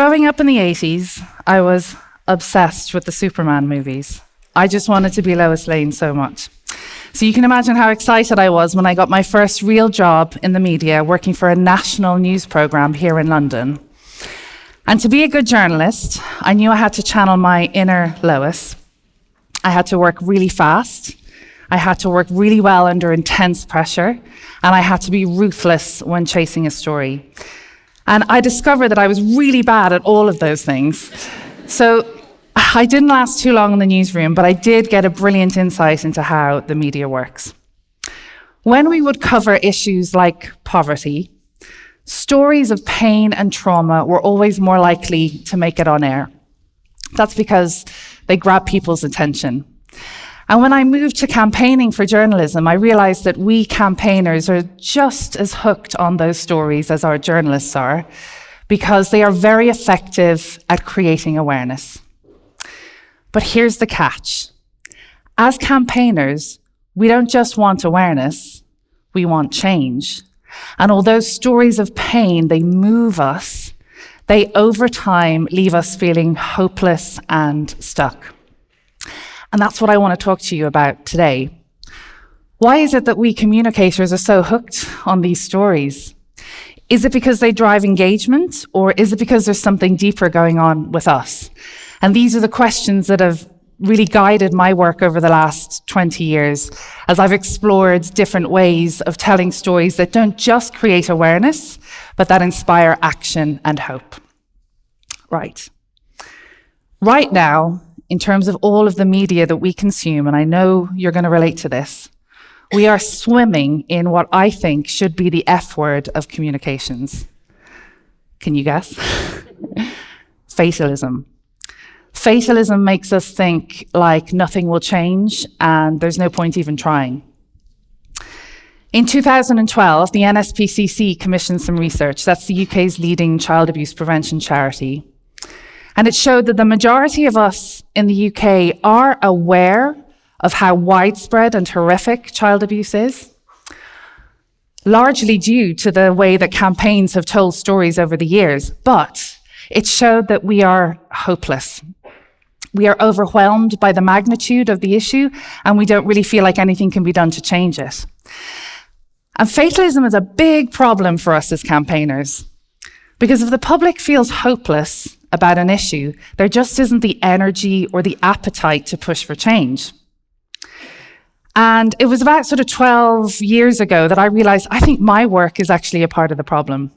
Growing up in the 80s, I was obsessed with the Superman movies. I just wanted to be Lois Lane so much. So you can imagine how excited I was when I got my first real job in the media, working for a national news programme here in London. And to be a good journalist, I knew I had to channel my inner Lois. I had to work really fast. I had to work really well under intense pressure. And I had to be ruthless when chasing a story. And I discovered that I was really bad at all of those things. So I didn't last too long in the newsroom, but I did get a brilliant insight into how the media works. When we would cover issues like poverty, stories of pain and trauma were always more likely to make it on air. That's because they grab people's attention. And when I moved to campaigning for journalism, I realized that we campaigners are just as hooked on those stories as our journalists are, because they are very effective at creating awareness. But here's the catch. As campaigners, we don't just want awareness, we want change. And although stories of pain, they move us, they over time leave us feeling hopeless and stuck. And that's what I want to talk to you about today. Why is it that we communicators are so hooked on these stories? Is it because they drive engagement, or is it because there's something deeper going on with us? And these are the questions that have really guided my work over the last 20 years as I've explored different ways of telling stories that don't just create awareness, but that inspire action and hope. Right now, in terms of all of the media that we consume, and I know you're going to relate to this, we are swimming in what I think should be the F word of communications. Can you guess? Fatalism. Fatalism makes us think like nothing will change and there's no point even trying. In 2012, the NSPCC commissioned some research. That's the UK's leading child abuse prevention charity. And it showed that the majority of us in the UK are aware of how widespread and horrific child abuse is, largely due to the way that campaigns have told stories over the years. But it showed that we are hopeless. We are overwhelmed by the magnitude of the issue, and we don't really feel like anything can be done to change it. And fatalism is a big problem for us as campaigners, because if the public feels hopeless about an issue, there just isn't the energy or the appetite to push for change. And it was about sort of 12 years ago that I realized I think my work is actually a part of the problem.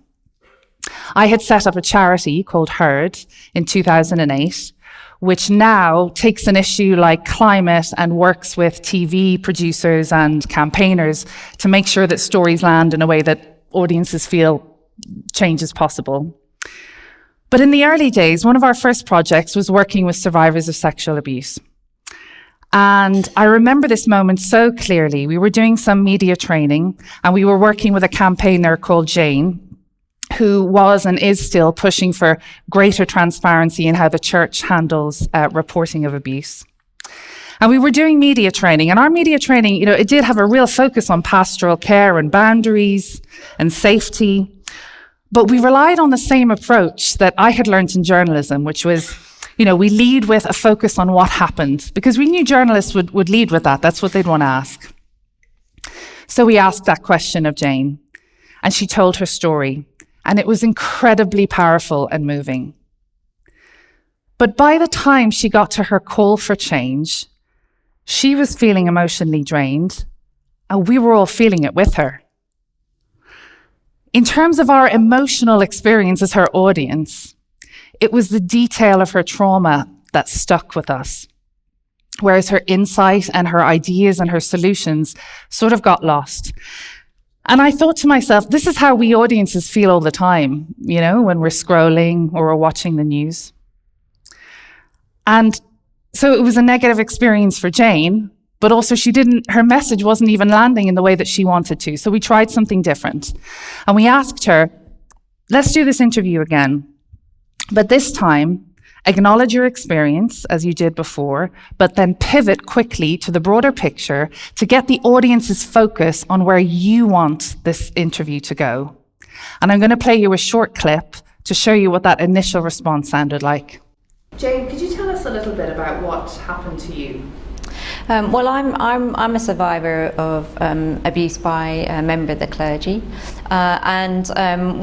I had set up a charity called Heard in 2008, which now takes an issue like climate and works with TV producers and campaigners to make sure that stories land in a way that audiences feel change is possible. But in the early days, one of our first projects was working with survivors of sexual abuse. And I remember this moment so clearly. We were doing some media training, and we were working with a campaigner called Jane, who was and is still pushing for greater transparency in how the church handles reporting of abuse. And we were doing media training, and our media training, it did have a real focus on pastoral care and boundaries and safety. But we relied on the same approach that I had learned in journalism, which was, we lead with a focus on what happened, because we knew journalists would lead with that. That's what they'd want to ask. So we asked that question of Jane, and she told her story, and it was incredibly powerful and moving. But by the time she got to her call for change, she was feeling emotionally drained, and we were all feeling it with her. In terms of our emotional experience as her audience, it was the detail of her trauma that stuck with us, whereas her insight and her ideas and her solutions sort of got lost. And I thought to myself, this is how we audiences feel all the time, when we're scrolling or we're watching the news. And so it was a negative experience for Jane, but also her message wasn't even landing in the way that she wanted to. So we tried something different. And we asked her, let's do this interview again. But this time, acknowledge your experience as you did before, but then pivot quickly to the broader picture to get the audience's focus on where you want this interview to go. And I'm going to play you a short clip to show you what that initial response sounded like. Jane, could you tell us a little bit about what happened to you? Well, I'm a survivor of abuse by a member of the clergy, and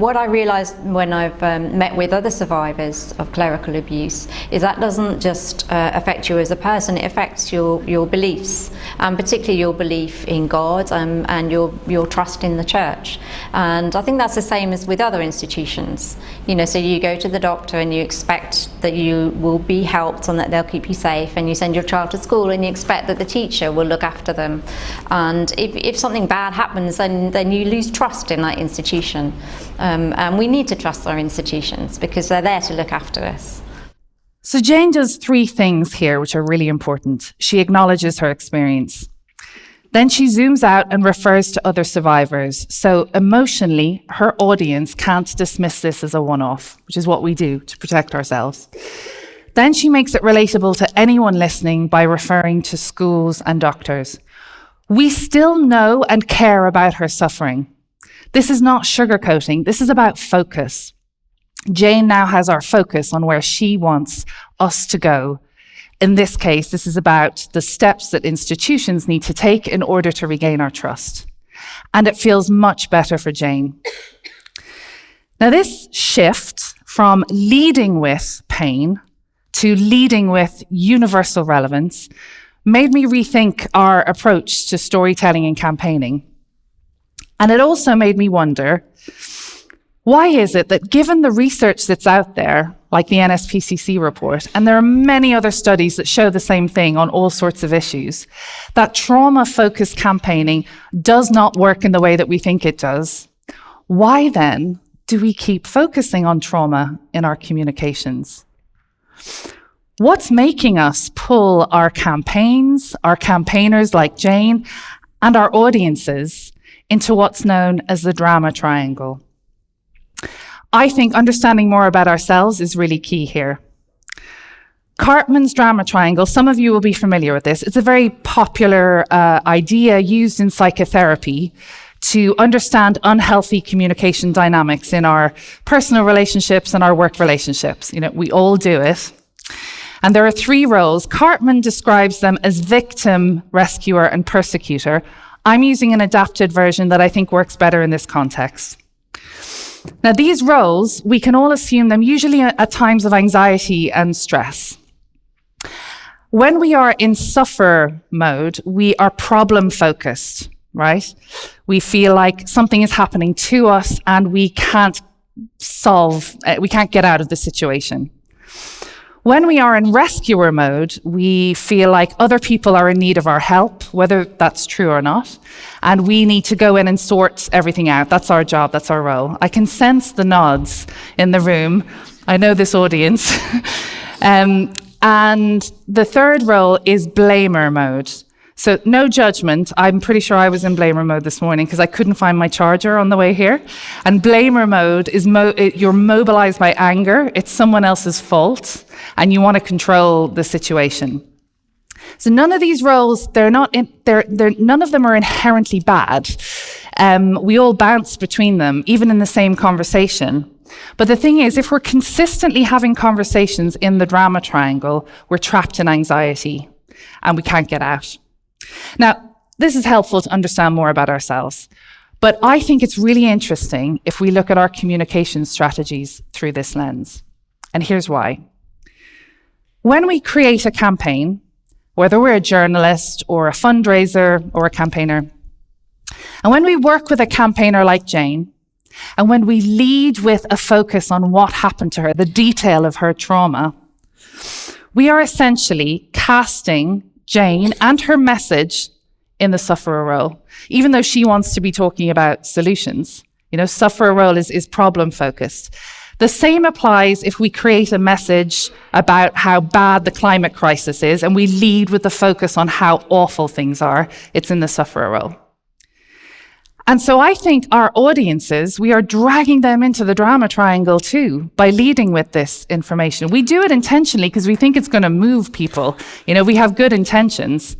what I realised when I've met with other survivors of clerical abuse is that doesn't just affect you as a person; it affects your beliefs, and particularly your belief in God and your trust in the church. And I think that's the same as with other institutions. You know, so you go to the doctor and you expect that you will be helped and that they'll keep you safe, and you send your child to school and you expect that the teacher will look after them. And if something bad happens, then you lose trust in that institution. And we need to trust our institutions because they're there to look after us. So Jane does 3 things here which are really important. She acknowledges her experience. Then she zooms out and refers to other survivors. So emotionally, her audience can't dismiss this as a one-off, which is what we do to protect ourselves. Then she makes it relatable to anyone listening by referring to schools and doctors. We still know and care about her suffering. This is not sugarcoating. This is about focus. Jane now has our focus on where she wants us to go. In this case, this is about the steps that institutions need to take in order to regain our trust. And it feels much better for Jane. Now, this shift from leading with pain to leading with universal relevance made me rethink our approach to storytelling and campaigning. And it also made me wonder, why is it that given the research that's out there, like the NSPCC report, and there are many other studies that show the same thing on all sorts of issues, that trauma-focused campaigning does not work in the way that we think it does? Why then do we keep focusing on trauma in our communications? What's making us pull our campaigns, our campaigners like Jane, and our audiences into what's known as the drama triangle? I think understanding more about ourselves is really key here. Cartman's drama triangle, some of you will be familiar with this. It's a very popular idea used in psychotherapy to understand unhealthy communication dynamics in our personal relationships and our work relationships. You know, we all do it. And there are 3 roles. Cartman describes them as victim, rescuer, and persecutor. I'm using an adapted version that I think works better in this context. Now, these roles, we can all assume them usually at times of anxiety and stress. When we are in suffer mode, we are problem-focused, right? We feel like something is happening to us and we can't get out of the situation. When we are in rescuer mode, we feel like other people are in need of our help, whether that's true or not, and we need to go in and sort everything out. That's our job, that's our role. I can sense the nods in the room. I know this audience. And the 3rd role is blamer mode. So no judgment. I'm pretty sure I was in blamer mode this morning because I couldn't find my charger on the way here. And blamer mode is you're mobilized by anger. It's someone else's fault, and you want to control the situation. So none of these roles, none of them are inherently bad. We all bounce between them, even in the same conversation. But the thing is, if we're consistently having conversations in the drama triangle, we're trapped in anxiety and we can't get out. Now, this is helpful to understand more about ourselves, but I think it's really interesting if we look at our communication strategies through this lens. And here's why. When we create a campaign, whether we're a journalist or a fundraiser or a campaigner, and when we work with a campaigner like Jane, and when we lead with a focus on what happened to her, the detail of her trauma, we are essentially casting Jane and her message in the sufferer role, even though she wants to be talking about solutions. You know, sufferer role is problem focused. The same applies if we create a message about how bad the climate crisis is and we lead with the focus on how awful things are. It's in the sufferer role. And so I think our audiences, we are dragging them into the drama triangle too by leading with this information. We do it intentionally because we think it's going to move people. You know, we have good intentions.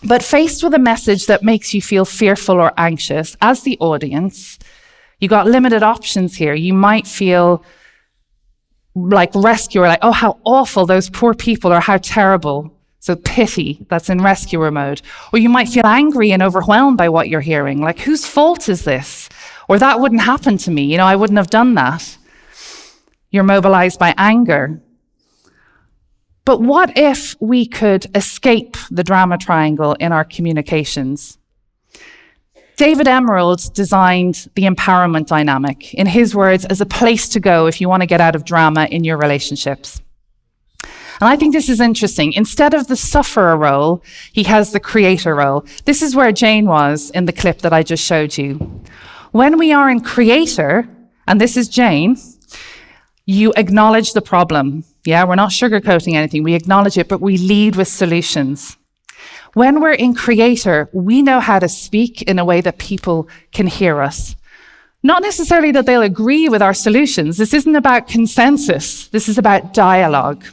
But faced with a message that makes you feel fearful or anxious, as the audience, You got limited options here. You might feel like rescuer, like, oh, how awful, those poor people, or how terrible. So pity, that's in rescuer mode. Or you might feel angry and overwhelmed by what you're hearing, like, whose fault is this? Or that wouldn't happen to me, I wouldn't have done that. You're mobilized by anger. But what if we could escape the drama triangle in our communications? David Emerald designed the empowerment dynamic, in his words, as a place to go if you want to get out of drama in your relationships. And I think this is interesting. Instead of the sufferer role, he has the creator role. This is where Jane was in the clip that I just showed you. When we are in creator, and this is Jane, you acknowledge the problem. Yeah, we're not sugarcoating anything. We acknowledge it, but we lead with solutions. When we're in creator, we know how to speak in a way that people can hear us. Not necessarily that they'll agree with our solutions. This isn't about consensus. This is about dialogue.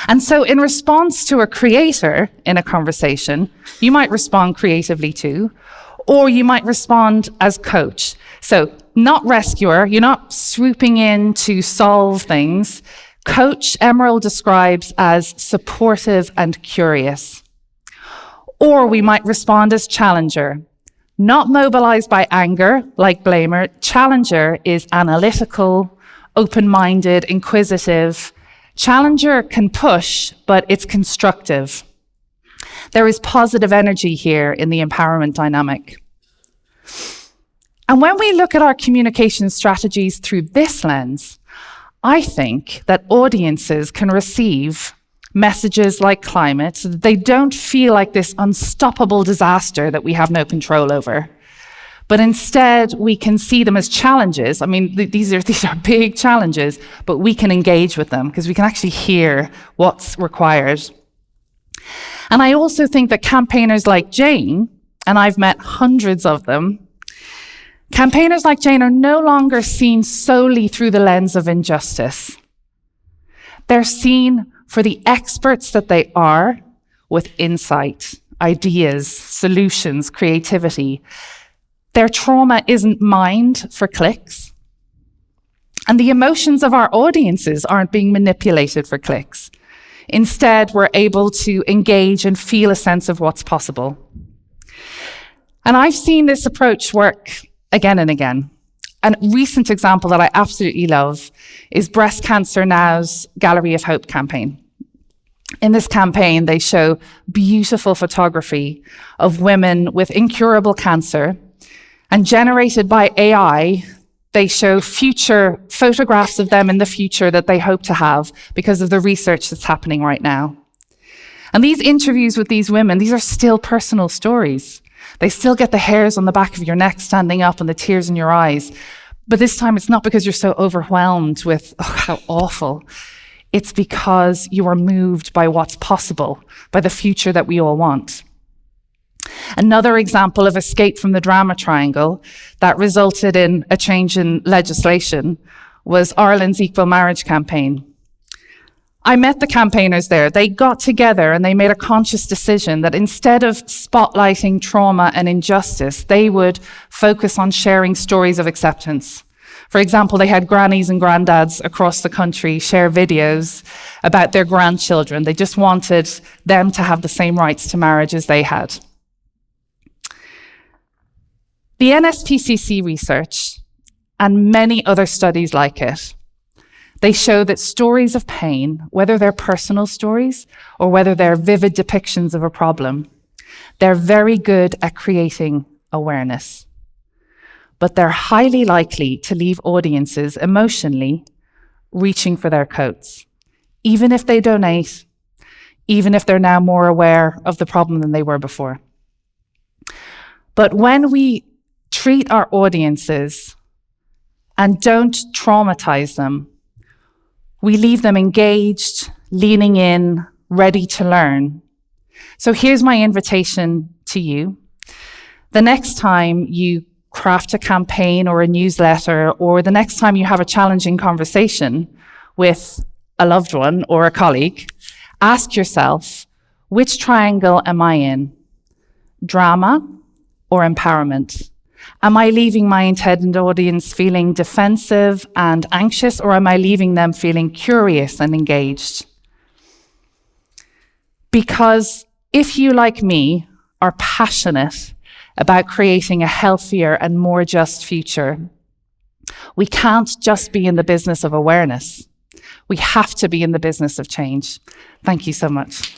And so in response to a creator in a conversation, you might respond creatively too, or you might respond as coach. So not rescuer, you're not swooping in to solve things. Coach, Emerald describes as supportive and curious. Or we might respond as challenger, not mobilized by anger like blamer. Challenger is analytical, open-minded, inquisitive. Challenger can push, but it's constructive. There is positive energy here in the empowerment dynamic. And when we look at our communication strategies through this lens, I think that audiences can receive messages like climate so that they don't feel like this unstoppable disaster that we have no control over. But instead, we can see them as challenges. I mean, these are big challenges, but we can engage with them because we can actually hear what's required. And I also think that campaigners like Jane, and I've met hundreds of them, campaigners like Jane are no longer seen solely through the lens of injustice. They're seen for the experts that they are, with insight, ideas, solutions, creativity. Their trauma isn't mined for clicks. And the emotions of our audiences aren't being manipulated for clicks. Instead, we're able to engage and feel a sense of what's possible. And I've seen this approach work again and again. A recent example that I absolutely love is Breast Cancer Now's Gallery of Hope campaign. In this campaign, they show beautiful photography of women with incurable cancer, and generated by AI, they show future photographs of them in the future that they hope to have because of the research that's happening right now. And these interviews with these women, these are still personal stories. They still get the hairs on the back of your neck standing up and the tears in your eyes. But this time it's not because you're so overwhelmed with, oh, how awful. It's because you are moved by what's possible, by the future that we all want. Another example of escape from the drama triangle that resulted in a change in legislation was Ireland's Equal Marriage campaign. I met the campaigners there. They got together and they made a conscious decision that instead of spotlighting trauma and injustice, they would focus on sharing stories of acceptance. For example, they had grannies and granddads across the country share videos about their grandchildren. They just wanted them to have the same rights to marriage as they had. The NSPCC research and many other studies like it, they show that stories of pain, whether they're personal stories or whether they're vivid depictions of a problem, they're very good at creating awareness. But they're highly likely to leave audiences emotionally reaching for their coats, even if they donate, even if they're now more aware of the problem than they were before. But when we treat our audiences and don't traumatize them, we leave them engaged, leaning in, ready to learn. So here's my invitation to you. The next time you craft a campaign or a newsletter, or the next time you have a challenging conversation with a loved one or a colleague, ask yourself, which triangle am I in? Drama or empowerment? Am I leaving my intended audience feeling defensive and anxious, or am I leaving them feeling curious and engaged? Because if you, like me, are passionate about creating a healthier and more just future, we can't just be in the business of awareness. We have to be in the business of change. Thank you so much.